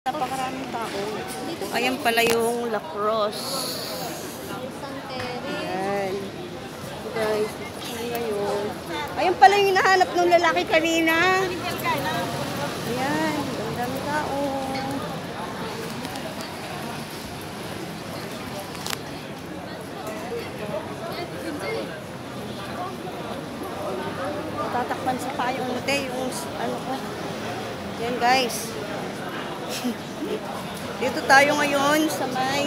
Napakaraming tao. Ayan pala yung lacrosse. Ayan. Guys, ngayon. Ayan pala yung hinahanap ng lalaki kanina. Ayan, ang dami tao. Tatakpan sa pa yung mute, yung ano ko. Ayan guys. Dito tayo ngayon sa may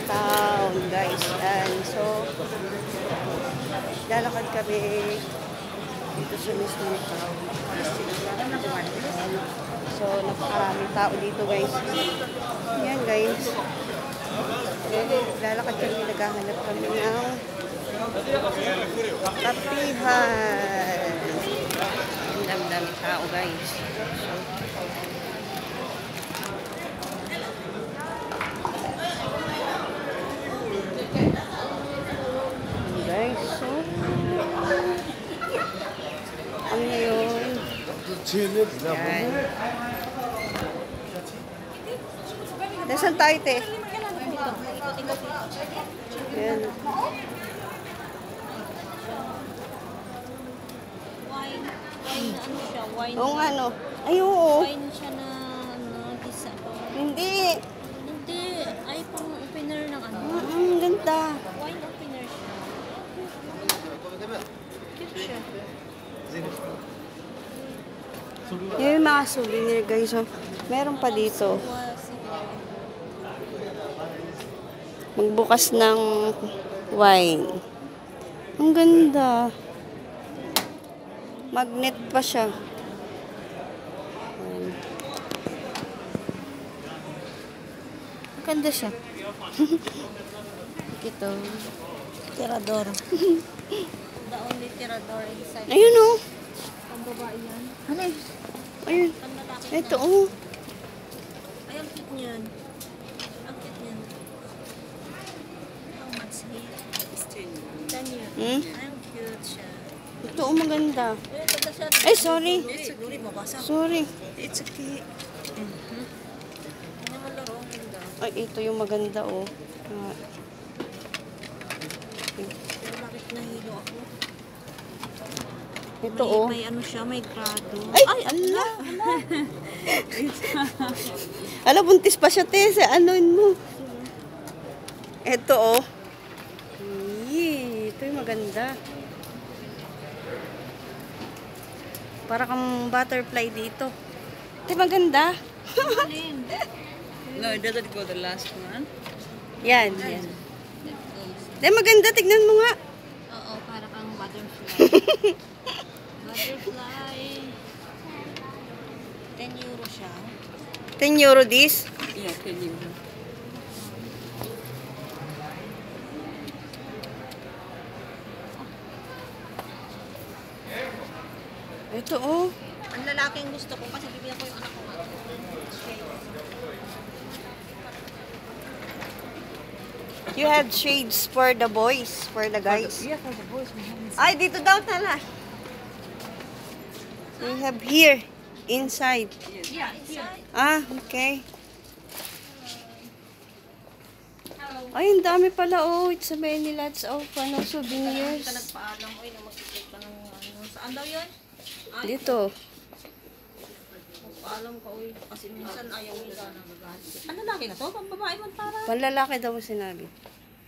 town, guys. And so, lalakad kami dito sa mismo town. So, napakaraming tao dito, guys. Yan, guys. Lalakad kami, naghahanap kami ng kapihan. Ang dami-dami tao, guys. So, so, ano ngayon? Yan. Nasaan tayo, te? Yan. Wine ano siya? Wine. Oo nga, no? Ay, oo. Wine siya na gisa. Hindi. Hindi. Ay, pang opener ng ano. Ganda. Wine opener siya. Cute siya. Yung mga souvenir, guys. So, meron pa dito. Magbukas ng wine. Ang ganda. Magnet pa siya. Ang ganda siya. Ito. Tirador. The only tirador inside. Ayun, oh. Ang babae yan. Ano eh? Ayun. Panlalaki Ito, na. oh. Ay, ang cute niyan. Ang cute niyan. How much here? 10 years. Hmm? Ay, ang cute siya. Ito, oh, maganda. Eh, ganda siya. Ay, sorry. Duri mo basa. Sorry. It's okay. Ano mo laro? Ang ganda. Ay, ito yung maganda, oh. Pero bakit nahilo ako? Ito, may, oh. may ano siya, may grado. Ay, ala. Ala, buntis pa siya, te. Sa anon mo. Ito, oh. Ito yung maganda. Para kang butterfly dito. Ito maganda. Alin? No, it doesn't go the last one. Yan, yan. Ito maganda, tignan mo nga. Oo, para kang butterfly. Butterfly. 10 euro siya. 10 euro this. Yeah, can you? Ito, oh. Ang lalaking gusto ko kasi bibigyan ko yung anak ko nga. You have shades for the boys, for the guys. Yeah, for the boys. We haven't Ay, dito daw tala. We have here, inside. Yeah, inside. Ah, okay. Ay, ang dami pala, oh. It's a many lots of, souvenirs. Ka nagpaalam ko na mag-take ka ng ano. Saan daw yun? Dito. Nagpaalam ko kasi minsan ayaw nila na magalit. Ano lalaki na to? Pang babae man para? Panlalaki daw ang sinabi.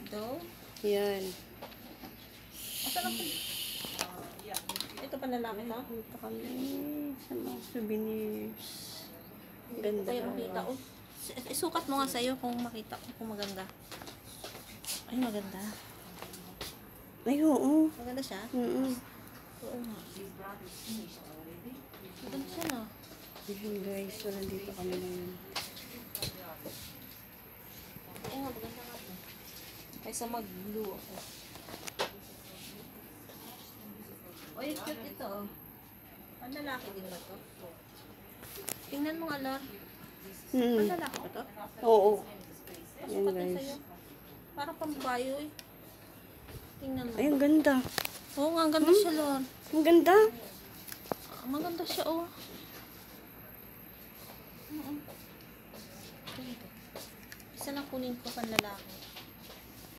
Ito? Yan. Asa lang to? Ito pa lalaki to? Dito kami sa mga souvenirs. Ganda. Tayo makita. Oh. Isukat mo nga sa'yo kung makita ko kung maganda. Ay, maganda. Ay, oo. Maganda siya? Oo nga. Maganda siya na. Ayun guys, so nandito kami ngayon. Ay, maganda nga to. Kaysa mag-blue ako. Uy, cute ito. Ang lalaki din ba to? Tingnan mo nga, Lor. Ang lalaki ba to? Oo. Mas Yan pati guys. sa'yo. Parang pambayo eh. Tingnan mo. Ay, ang ganda. Oo nga, ang ganda siya, Lor. Ang ganda. Maganda siya, oh. Ganito. Isa lang kunin ko panlalaki.